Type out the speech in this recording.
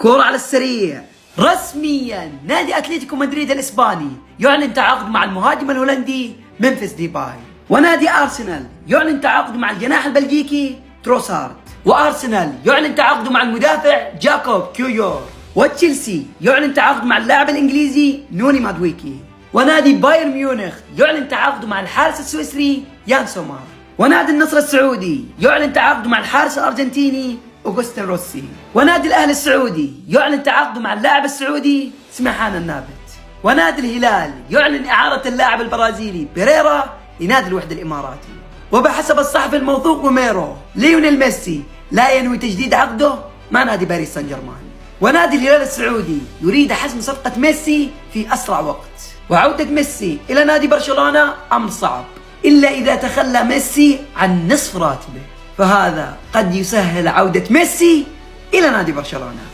كورة على السريع. رسميا نادي اتلتيكو مدريد الاسباني يعلن تعاقد مع المهاجم الهولندي ممفيس ديباي. ونادي ارسنال يعلن تعاقد مع الجناح البلجيكي تروسارد. وارسنال يعلن تعاقده مع المدافع جاكوب كيويور. وتشيلسي يعلن تعاقد مع اللاعب الانجليزي نوني مادويكي. ونادي بايرن ميونخ يعلن تعاقده مع الحارس السويسري يان سومر. ونادي النصر السعودي يعلن تعاقده مع الحارس الارجنتيني اوغوستين روسي. ونادي الاهلي السعودي يعلن تعاقده مع اللاعب السعودي سمحان النابت. ونادي الهلال يعلن اعارة اللاعب البرازيلي بيريرا لنادي الوحدة الاماراتي. وبحسب الصحفي الموثوق روميرو، ليونيل ميسي لا ينوي تجديد عقده مع نادي باريس سان جيرمان. ونادي الهلال السعودي يريد حسم صفقة ميسي في اسرع وقت. وعودة ميسي الى نادي برشلونة امر صعب الا اذا تخلى ميسي عن نصف راتبه، فهذا قد يسهل عودة ميسي الى نادي برشلونة.